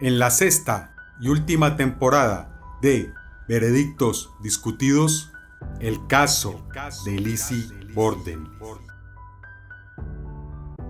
En la sexta y última temporada de Veredictos Discutidos, el caso de Lizzie Borden.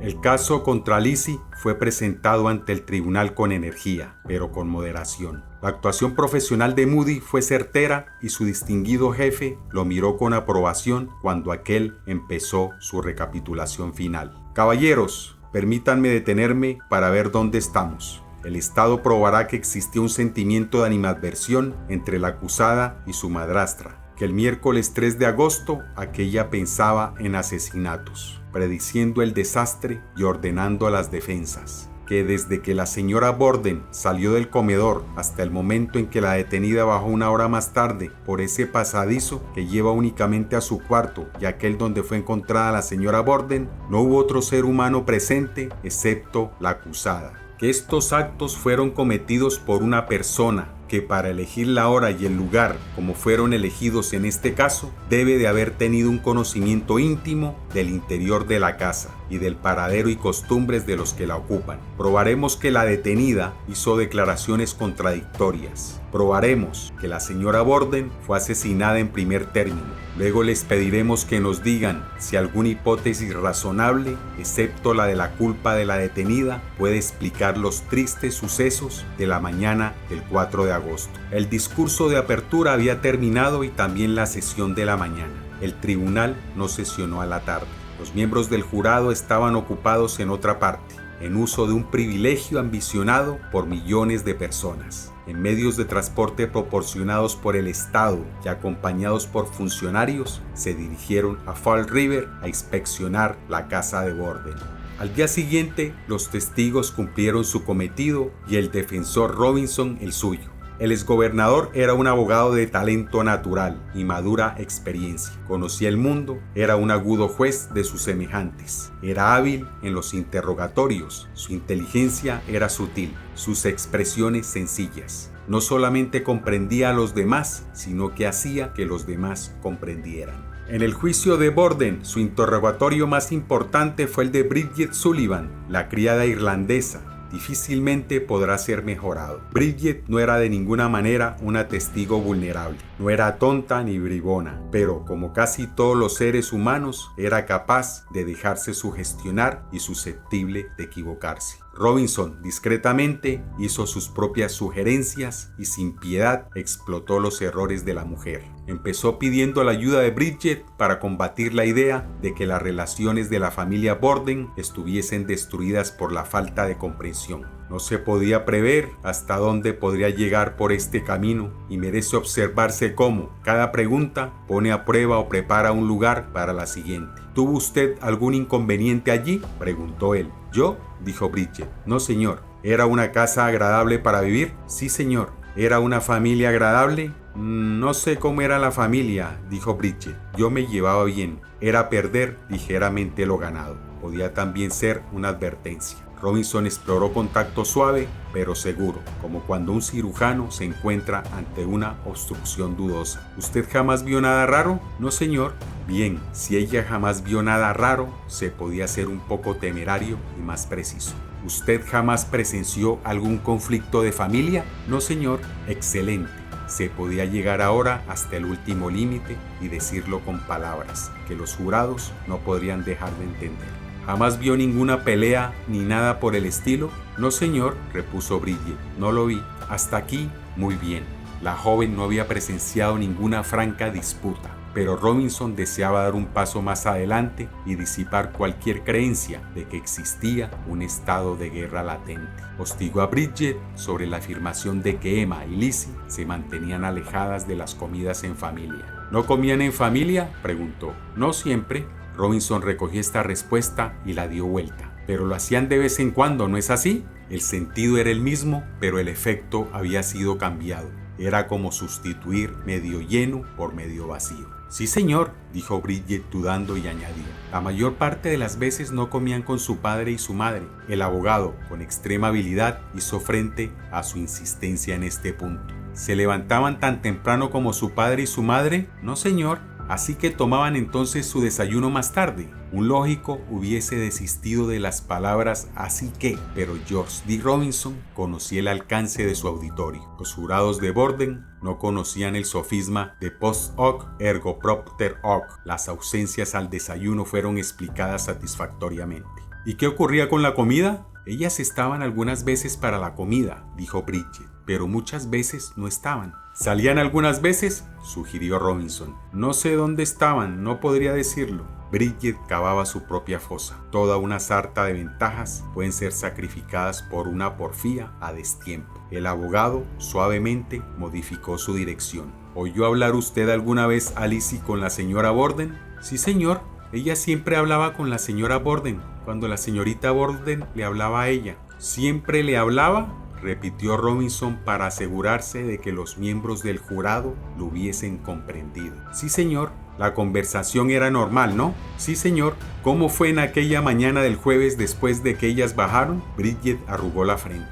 El caso contra Lizzie fue presentado ante el tribunal con energía, pero con moderación. La actuación profesional de Moody fue certera y su distinguido jefe lo miró con aprobación cuando aquel empezó su recapitulación final. Caballeros, permítanme detenerme para ver dónde estamos. El Estado probará que existió un sentimiento de animadversión entre la acusada y su madrastra, que el miércoles 3 de agosto aquella pensaba en asesinatos, prediciendo el desastre y ordenando a las defensas, que desde que la señora Borden salió del comedor hasta el momento en que la detenida bajó una hora más tarde por ese pasadizo que lleva únicamente a su cuarto y aquel donde fue encontrada la señora Borden, no hubo otro ser humano presente excepto la acusada. Que estos actos fueron cometidos por una persona que para elegir la hora y el lugar como fueron elegidos en este caso, debe de haber tenido un conocimiento íntimo del interior de la casa y del paradero y costumbres de los que la ocupan. Probaremos que la detenida hizo declaraciones contradictorias. Probaremos que la señora Borden fue asesinada en primer término. Luego les pediremos que nos digan si alguna hipótesis razonable, excepto la de la culpa de la detenida, puede explicar los tristes sucesos de la mañana del 4 de agosto. El discurso de apertura había terminado y también la sesión de la mañana. El tribunal no sesionó a la tarde. Los miembros del jurado estaban ocupados en otra parte, en uso de un privilegio ambicionado por millones de personas, en medios de transporte proporcionados por el Estado y acompañados por funcionarios, se dirigieron a Fall River a inspeccionar la casa de Borden. Al día siguiente, los testigos cumplieron su cometido y el defensor Robinson el suyo. El exgobernador era un abogado de talento natural y madura experiencia. Conocía el mundo, era un agudo juez de sus semejantes. Era hábil en los interrogatorios, su inteligencia era sutil, sus expresiones sencillas. No solamente comprendía a los demás, sino que hacía que los demás comprendieran. En el juicio de Borden, su interrogatorio más importante fue el de Bridget Sullivan, la criada irlandesa. Difícilmente podrá ser mejorado. Bridget no era de ninguna manera una testigo vulnerable, no era tonta ni bribona, pero como casi todos los seres humanos, era capaz de dejarse sugestionar y susceptible de equivocarse. Robinson discretamente hizo sus propias sugerencias y sin piedad explotó los errores de la mujer. Empezó pidiendo la ayuda de Bridget para combatir la idea de que las relaciones de la familia Borden estuviesen destruidas por la falta de comprensión. No se podía prever hasta dónde podría llegar por este camino y merece observarse cómo cada pregunta pone a prueba o prepara un lugar para la siguiente. ¿Tuvo usted algún inconveniente allí?, preguntó él. ¿Yo?, dijo Bridget. No, señor. ¿Era una casa agradable para vivir? Sí, señor. ¿Era una familia agradable? No sé cómo era la familia, dijo Bridget. Yo me llevaba bien. Era perder ligeramente lo ganado. Podía también ser una advertencia. Robinson exploró con tacto suave, pero seguro, como cuando un cirujano se encuentra ante una obstrucción dudosa. ¿Usted jamás vio nada raro? No, señor. Bien, si ella jamás vio nada raro, se podía ser un poco temerario y más preciso. ¿Usted jamás presenció algún conflicto de familia? No, señor. Excelente. Se podía llegar ahora hasta el último límite y decirlo con palabras que los jurados no podrían dejar de entender. ¿Jamás vio ninguna pelea ni nada por el estilo? No, señor, repuso Bridget. No lo vi. Hasta aquí, muy bien. La joven no había presenciado ninguna franca disputa, pero Robinson deseaba dar un paso más adelante y disipar cualquier creencia de que existía un estado de guerra latente. Hostigó a Bridget sobre la afirmación de que Emma y Lizzie se mantenían alejadas de las comidas en familia. ¿No comían en familia?, preguntó. No siempre. Robinson recogió esta respuesta y la dio vuelta. Pero lo hacían de vez en cuando, ¿no es así? El sentido era el mismo, pero el efecto había sido cambiado. Era como sustituir medio lleno por medio vacío. Sí, señor, dijo Bridget dudando y añadió. La mayor parte de las veces no comían con su padre y su madre. El abogado, con extrema habilidad, hizo frente a su insistencia en este punto. ¿Se levantaban tan temprano como su padre y su madre? No, señor. Así que tomaban entonces su desayuno más tarde. Un lógico hubiese desistido de las palabras "así que", pero George D. Robinson conocía el alcance de su auditorio. Los jurados de Borden no conocían el sofisma de post hoc ergo propter hoc. Las ausencias al desayuno fueron explicadas satisfactoriamente. ¿Y qué ocurría con la comida? Ellas estaban algunas veces para la comida, dijo Bridget, pero muchas veces no estaban. ¿Salían algunas veces?, sugirió Robinson. No sé dónde estaban, no podría decirlo. Bridget cavaba su propia fosa. Toda una sarta de ventajas pueden ser sacrificadas por una porfía a destiempo. El abogado suavemente modificó su dirección. ¿Oyó hablar usted alguna vez a Lizzie con la señora Borden? Sí, señor. Ella siempre hablaba con la señora Borden, cuando la señorita Borden le hablaba a ella. ¿Siempre le hablaba?, repitió Robinson para asegurarse de que los miembros del jurado lo hubiesen comprendido. Sí, señor. La conversación era normal, ¿no? Sí, señor. ¿Cómo fue en aquella mañana del jueves después de que ellas bajaron? Bridget arrugó la frente.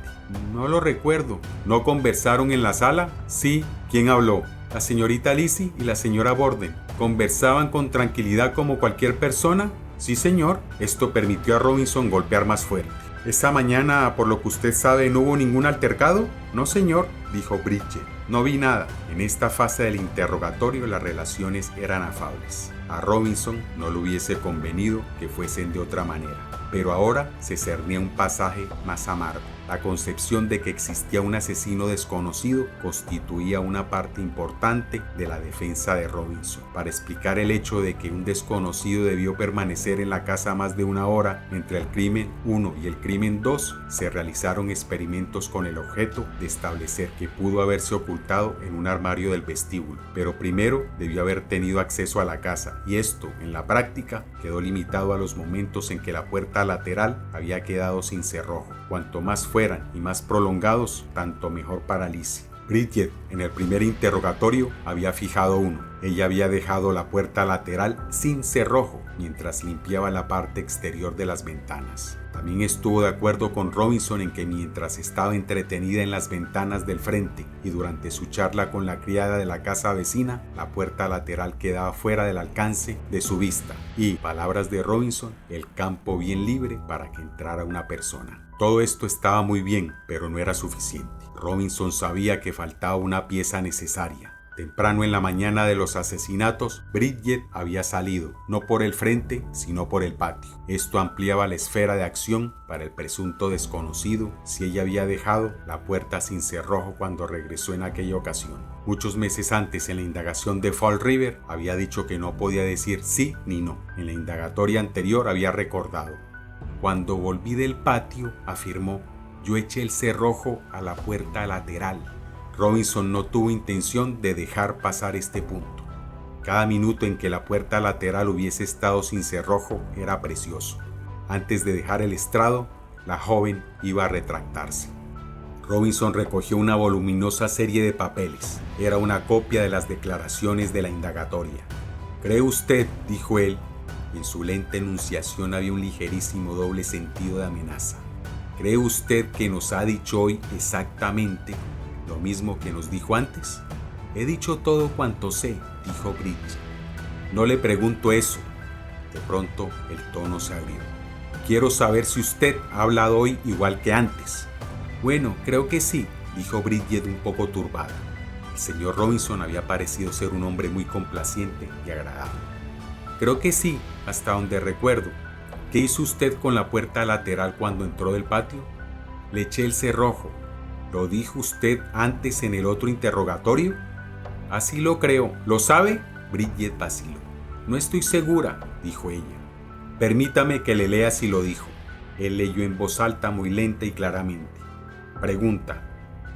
No lo recuerdo. ¿No conversaron en la sala? Sí. ¿Quién habló? La señorita Lizzie y la señora Borden. ¿Conversaban con tranquilidad como cualquier persona? Sí, señor. Esto permitió a Robinson golpear más fuerte. ¿Esa mañana, por lo que usted sabe, no hubo ningún altercado? No, señor, dijo Bridget. No vi nada. En esta fase del interrogatorio las relaciones eran afables. A Robinson no le hubiese convenido que fuesen de otra manera, pero ahora se cernía un pasaje más amargo. La concepción de que existía un asesino desconocido constituía una parte importante de la defensa de Robinson. Para explicar el hecho de que un desconocido debió permanecer en la casa más de una hora entre el crimen 1 y el crimen 2, se realizaron experimentos con el objeto de establecer que pudo haberse ocultado en un armario del vestíbulo, pero primero debió haber tenido acceso a la casa, y esto, en la práctica, quedó limitado a los momentos en que la puerta lateral había quedado sin cerrojo. Cuanto más fueran y más prolongados, tanto mejor para Lizzie. Bridget, en el primer interrogatorio, había fijado uno. Ella había dejado la puerta lateral sin cerrojo mientras limpiaba la parte exterior de las ventanas. También estuvo de acuerdo con Robinson en que mientras estaba entretenida en las ventanas del frente y durante su charla con la criada de la casa vecina, la puerta lateral quedaba fuera del alcance de su vista y, palabras de Robinson, el campo bien libre para que entrara una persona. Todo esto estaba muy bien, pero no era suficiente. Robinson sabía que faltaba una pieza necesaria. Temprano en la mañana de los asesinatos, Bridget había salido, no por el frente, sino por el patio. Esto ampliaba la esfera de acción para el presunto desconocido si ella había dejado la puerta sin cerrojo cuando regresó en aquella ocasión. Muchos meses antes, en la indagación de Fall River, había dicho que no podía decir sí ni no. En la indagatoria anterior había recordado: cuando volví del patio, afirmó, yo eché el cerrojo a la puerta lateral. Robinson no tuvo intención de dejar pasar este punto. Cada minuto en que la puerta lateral hubiese estado sin cerrojo era precioso. Antes de dejar el estrado, la joven iba a retractarse. Robinson recogió una voluminosa serie de papeles. Era una copia de las declaraciones de la indagatoria. ¿Cree usted?, dijo él, y en su lenta enunciación había un ligerísimo doble sentido de amenaza. ¿Cree usted que nos ha dicho hoy exactamente lo mismo que nos dijo antes? He dicho todo cuanto sé, dijo Bridget. No le pregunto eso. De pronto el tono se abrió. Quiero saber si usted ha hablado hoy igual que antes. Bueno, creo que sí, dijo Bridget un poco turbada. El señor Robinson había parecido ser un hombre muy complaciente y agradable. Creo que sí, hasta donde recuerdo. ¿Qué hizo usted con la puerta lateral cuando entró del patio? Le eché el cerrojo. ¿Lo dijo usted antes en el otro interrogatorio? Así lo creo. ¿Lo sabe? Bridget vaciló. No estoy segura, dijo ella. Permítame que le lea si lo dijo. Él leyó en voz alta, muy lenta y claramente. Pregunta.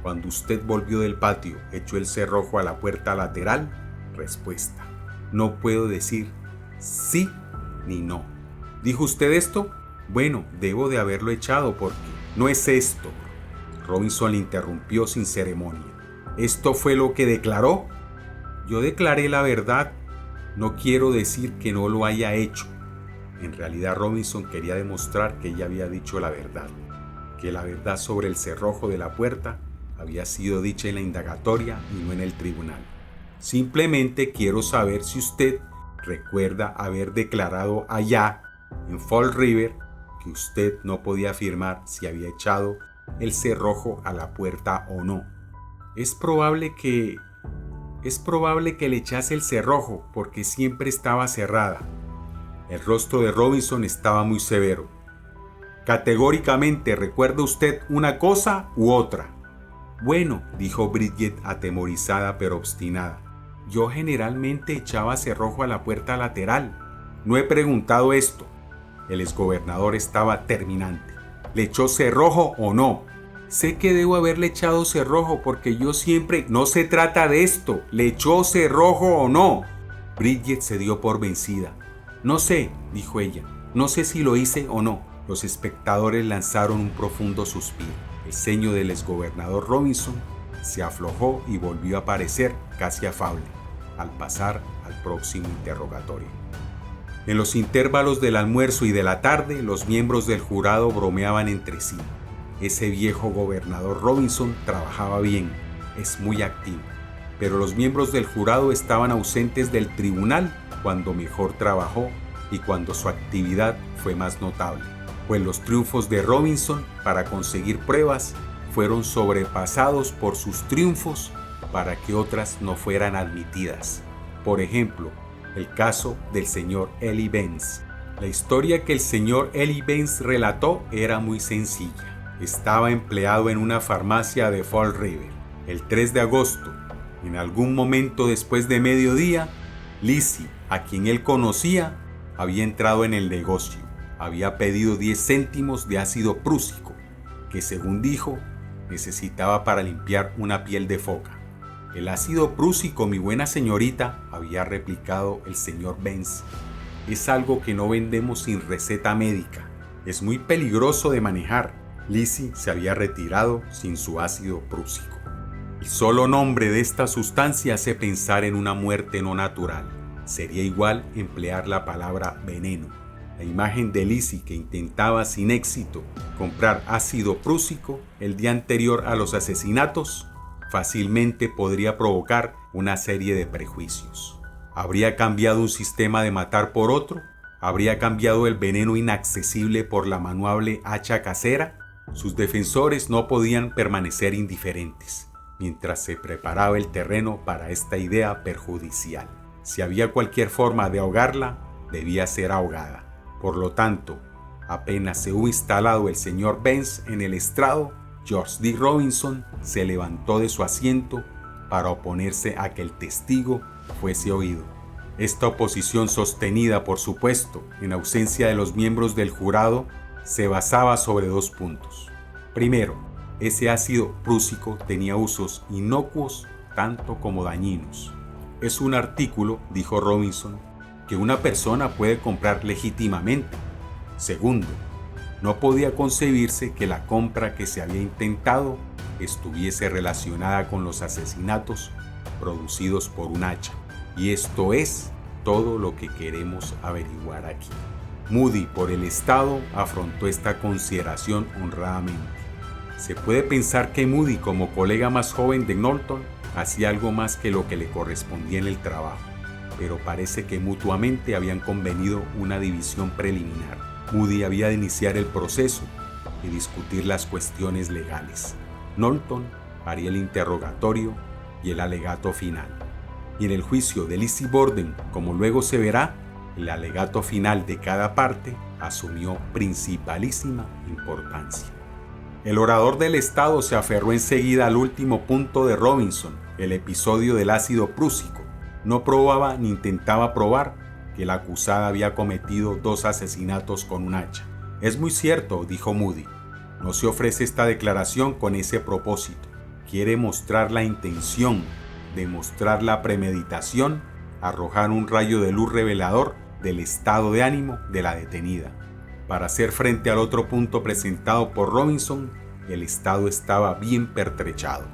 Cuando usted volvió del patio, ¿echó el cerrojo a la puerta lateral? Respuesta. No puedo decir sí ni no. ¿Dijo usted esto? Bueno, debo de haberlo echado porque no es esto. Robinson le interrumpió sin ceremonia. ¿Esto fue lo que declaró? Yo declaré la verdad. No quiero decir que no lo haya hecho. En realidad Robinson quería demostrar que ella había dicho la verdad, que la verdad sobre el cerrojo de la puerta había sido dicha en la indagatoria y no en el tribunal. Simplemente quiero saber si usted recuerda haber declarado allá en Fall River que usted no podía afirmar si había echado el cerrojo a la puerta o no. Es probable que le echase el cerrojo porque siempre estaba cerrada. El rostro de Robinson estaba muy severo. Categóricamente, ¿recuerda usted una cosa u otra? Bueno, dijo Bridget atemorizada pero obstinada. Yo generalmente echaba cerrojo a la puerta lateral. No he preguntado esto. El exgobernador estaba terminante. ¿Le echó cerrojo o no? Sé que debo haberle echado cerrojo porque yo siempre... No se trata de esto. ¿Le echó cerrojo o no? Bridget se dio por vencida. No sé, dijo ella. No sé si lo hice o no. Los espectadores lanzaron un profundo suspiro. El ceño del exgobernador Robinson se aflojó y volvió a parecer casi afable al pasar al próximo interrogatorio. En los intervalos del almuerzo y de la tarde, los miembros del jurado bromeaban entre sí. Ese viejo gobernador Robinson trabajaba bien, es muy activo, pero los miembros del jurado estaban ausentes del tribunal cuando mejor trabajó y cuando su actividad fue más notable, pues los triunfos de Robinson para conseguir pruebas fueron sobrepasados por sus triunfos para que otras no fueran admitidas. Por ejemplo, el caso del señor Eli Benz. La historia que el señor Eli Benz relató era muy sencilla. Estaba empleado en una farmacia de Fall River. El 3 de agosto, en algún momento después de mediodía, Lizzie, a quien él conocía, había entrado en el negocio. Había pedido 10 céntimos de ácido prúsico, que según dijo, necesitaba para limpiar una piel de foca. El ácido prúsico, mi buena señorita, había replicado el señor Benz, es algo que no vendemos sin receta médica. Es muy peligroso de manejar. Lizzie se había retirado sin su ácido prúsico. El solo nombre de esta sustancia hace pensar en una muerte no natural. Sería igual emplear la palabra veneno. La imagen de Lizzie que intentaba sin éxito comprar ácido prúsico el día anterior a los asesinatos fácilmente podría provocar una serie de prejuicios. ¿Habría cambiado un sistema de matar por otro? ¿Habría cambiado el veneno inaccesible por la manuable hacha casera? Sus defensores no podían permanecer indiferentes mientras se preparaba el terreno para esta idea perjudicial. Si había cualquier forma de ahogarla, debía ser ahogada. Por lo tanto, apenas se hubo instalado el señor Benz en el estrado, George D. Robinson se levantó de su asiento para oponerse a que el testigo fuese oído. Esta oposición, sostenida por supuesto en ausencia de los miembros del jurado, se basaba sobre 2 puntos. Primero, ese ácido prúsico tenía usos inocuos tanto como dañinos. Es un artículo, dijo Robinson, que una persona puede comprar legítimamente. Segundo, no podía concebirse que la compra que se había intentado estuviese relacionada con los asesinatos producidos por un hacha. Y esto es todo lo que queremos averiguar aquí. Moody, por el Estado, afrontó esta consideración honradamente. Se puede pensar que Moody, como colega más joven de Knowlton, hacía algo más que lo que le correspondía en el trabajo, pero parece que mutuamente habían convenido una división preliminar. Moody había de iniciar el proceso y discutir las cuestiones legales. Knowlton haría el interrogatorio y el alegato final. Y en el juicio de Lizzie Borden, como luego se verá, el alegato final de cada parte asumió principalísima importancia. El orador del Estado se aferró enseguida al último punto de Robinson, el episodio del ácido prúsico. No probaba ni intentaba probar que la acusada había cometido 2 asesinatos con un hacha. Es muy cierto, dijo Moody. No se ofrece esta declaración con ese propósito. Quiere mostrar la intención, demostrar la premeditación, arrojar un rayo de luz revelador del estado de ánimo de la detenida. Para hacer frente al otro punto presentado por Robinson, el Estado estaba bien pertrechado.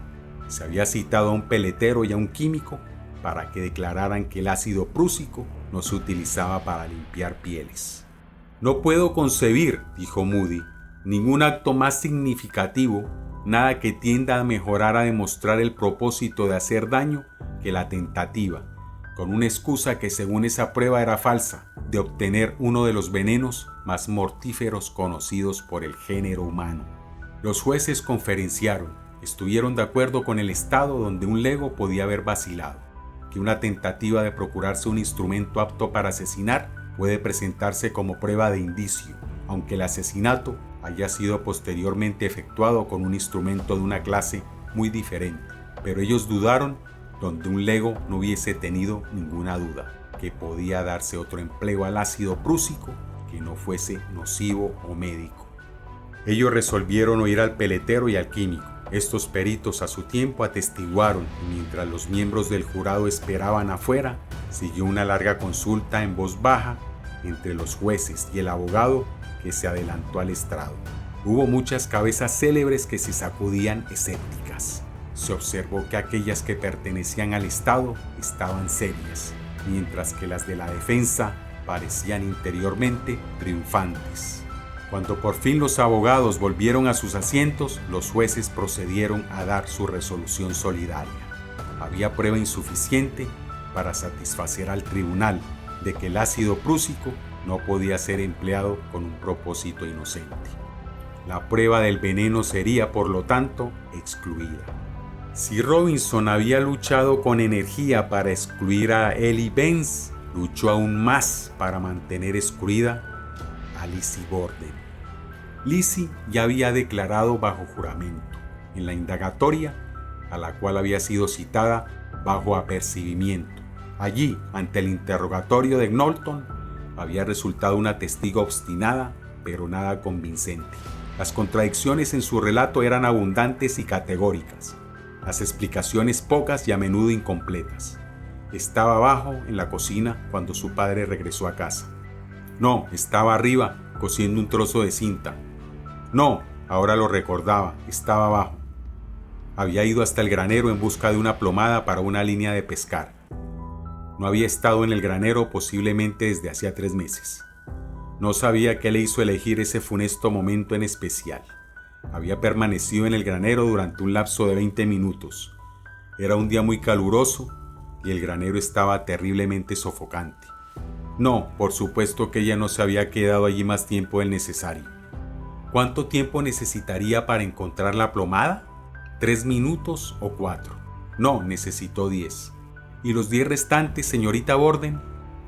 Se había citado a un peletero y a un químico para que declararan que el ácido prúsico no se utilizaba para limpiar pieles. No puedo concebir, dijo Moody, ningún acto más significativo, nada que tienda a mejorar a demostrar el propósito de hacer daño que la tentativa, con una excusa que según esa prueba era falsa, de obtener uno de los venenos más mortíferos conocidos por el género humano. Los jueces conferenciaron, estuvieron de acuerdo con el estado donde un lego podía haber vacilado, que una tentativa de procurarse un instrumento apto para asesinar puede presentarse como prueba de indicio, aunque el asesinato haya sido posteriormente efectuado con un instrumento de una clase muy diferente, pero ellos dudaron donde un lego no hubiese tenido ninguna duda, que podía darse otro empleo al ácido prúsico que no fuese nocivo o médico. Ellos resolvieron oír al peletero y al químico. Estos peritos a su tiempo atestiguaron y mientras los miembros del jurado esperaban afuera, siguió una larga consulta en voz baja entre los jueces y el abogado que se adelantó al estrado. Hubo muchas cabezas célebres que se sacudían escépticas. Se observó que aquellas que pertenecían al Estado estaban serias, mientras que las de la defensa parecían interiormente triunfantes. Cuando por fin los abogados volvieron a sus asientos, los jueces procedieron a dar su resolución solidaria. Había prueba insuficiente para satisfacer al tribunal de que el ácido prúsico no podía ser empleado con un propósito inocente. La prueba del veneno sería, por lo tanto, excluida. Si Robinson había luchado con energía para excluir a Ellie Benz, luchó aún más para mantener excluida a Lizzie Borden. Lizzie ya había declarado bajo juramento en la indagatoria a la cual había sido citada bajo apercibimiento. Allí, ante el interrogatorio de Knowlton, había resultado una testigo obstinada, pero nada convincente. Las contradicciones en su relato eran abundantes y categóricas. Las explicaciones pocas y a menudo incompletas. Estaba abajo en la cocina cuando su padre regresó a casa. No, estaba arriba cosiendo un trozo de cinta. No, ahora lo recordaba, estaba abajo. Había ido hasta el granero en busca de una plomada para una línea de pescar. No había estado en el granero posiblemente desde hacía 3 meses. No sabía qué le hizo elegir ese funesto momento en especial. Había permanecido en el granero durante un lapso de 20 minutos. Era un día muy caluroso y el granero estaba terriblemente sofocante. No, por supuesto que ella no se había quedado allí más tiempo del necesario. ¿Cuánto tiempo necesitaría para encontrar la plomada? 3 minutos o 4. No, necesitó 10. ¿Y los 10 restantes, señorita Borden?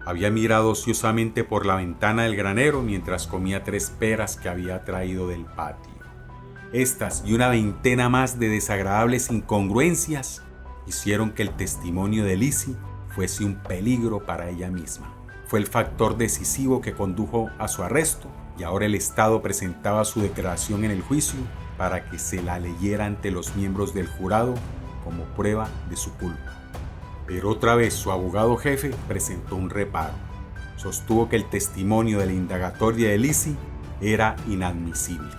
Había mirado ociosamente por la ventana del granero mientras comía 3 peras que había traído del patio. Estas y una veintena más de desagradables incongruencias hicieron que el testimonio de Lizzie fuese un peligro para ella misma. Fue el factor decisivo que condujo a su arresto y ahora el Estado presentaba su declaración en el juicio para que se la leyera ante los miembros del jurado como prueba de su culpa. Pero otra vez su abogado jefe presentó un reparo. Sostuvo que el testimonio de la indagatoria de Lizzie era inadmisible.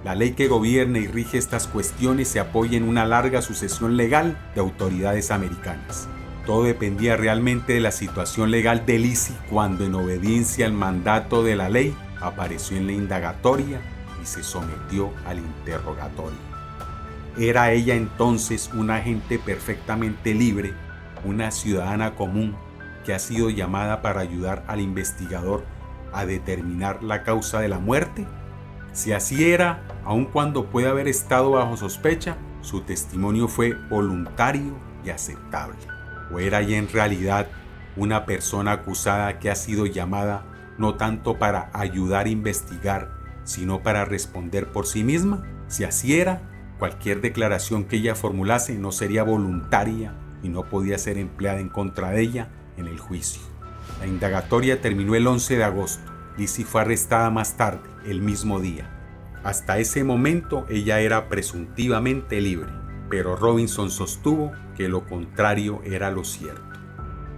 La ley que gobierna y rige estas cuestiones se apoya en una larga sucesión legal de autoridades americanas. Todo dependía realmente de la situación legal de Lizzie cuando, en obediencia al mandato de la ley, apareció en la indagatoria y se sometió al interrogatorio. Era ella entonces una agente perfectamente libre, una ciudadana común que ha sido llamada para ayudar al investigador a determinar la causa de la muerte. Si así era, aun cuando puede haber estado bajo sospecha, su testimonio fue voluntario y aceptable. ¿O era ella en realidad una persona acusada que ha sido llamada no tanto para ayudar a investigar, sino para responder por sí misma? Si así era, cualquier declaración que ella formulase no sería voluntaria y no podía ser empleada en contra de ella en el juicio. La indagatoria terminó el 11 de agosto. Lizzie fue arrestada más tarde, el mismo día. Hasta ese momento ella era presuntivamente libre, pero Robinson sostuvo que lo contrario era lo cierto.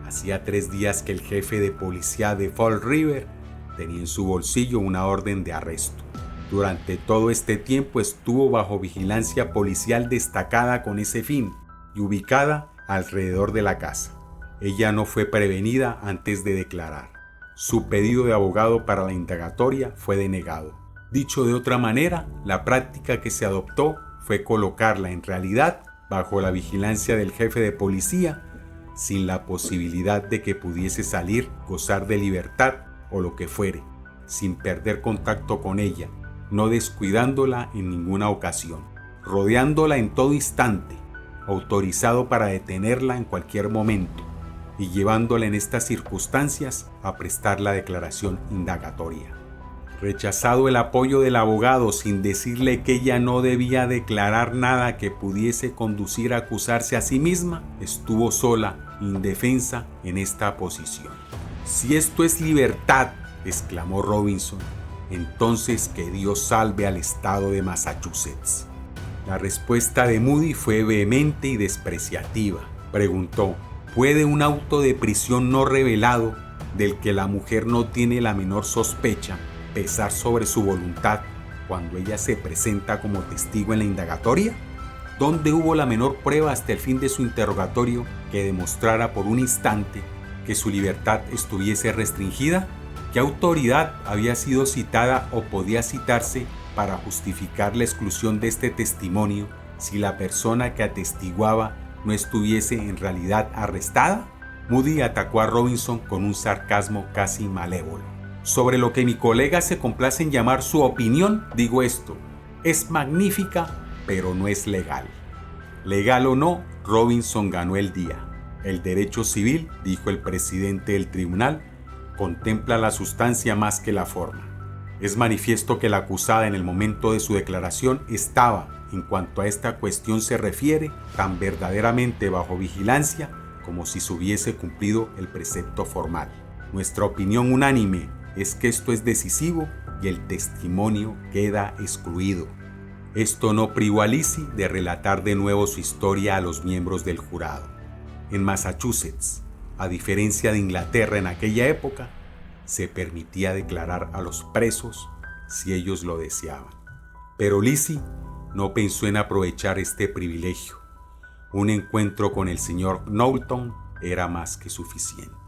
Hacía 3 días que el jefe de policía de Fall River tenía en su bolsillo una orden de arresto. Durante todo este tiempo estuvo bajo vigilancia policial destacada con ese fin y ubicada alrededor de la casa. Ella no fue prevenida antes de declarar. Su pedido de abogado para la indagatoria fue denegado. Dicho de otra manera, la práctica que se adoptó fue colocarla en realidad bajo la vigilancia del jefe de policía sin la posibilidad de que pudiese salir, gozar de libertad o lo que fuere, sin perder contacto con ella, no descuidándola en ninguna ocasión, rodeándola en todo instante, autorizado para detenerla en cualquier momento y llevándola en estas circunstancias a prestar la declaración indagatoria. Rechazado el apoyo del abogado sin decirle que ella no debía declarar nada que pudiese conducir a acusarse a sí misma, estuvo sola, indefensa, en esta posición. «Si esto es libertad», exclamó Robinson, «entonces que Dios salve al estado de Massachusetts». La respuesta de Moody fue vehemente y despreciativa. Preguntó: ¿puede un auto de prisión no revelado, del que la mujer no tiene la menor sospecha, pesar sobre su voluntad cuando ella se presenta como testigo en la indagatoria? ¿Dónde hubo la menor prueba hasta el fin de su interrogatorio que demostrara por un instante que su libertad estuviese restringida? ¿Qué autoridad había sido citada o podía citarse para justificar la exclusión de este testimonio si la persona que atestiguaba no estuviese en realidad arrestada? Moody atacó a Robinson con un sarcasmo casi malévolo. Sobre lo que mi colega se complace en llamar su opinión, digo esto: es magnífica, pero no es legal. Legal o no, Robinson ganó el día. El derecho civil, dijo el presidente del tribunal, contempla la sustancia más que la forma. Es manifiesto que la acusada en el momento de su declaración estaba, en cuanto a esta cuestión se refiere, tan verdaderamente bajo vigilancia como si se hubiese cumplido el precepto formal. Nuestra opinión unánime es que esto es decisivo y el testimonio queda excluido. Esto no privó a Lizzie de relatar de nuevo su historia a los miembros del jurado. En Massachusetts, a diferencia de Inglaterra en aquella época, se permitía declarar a los presos si ellos lo deseaban. Pero Lizzie no pensó en aprovechar este privilegio. Un encuentro con el señor Knowlton era más que suficiente.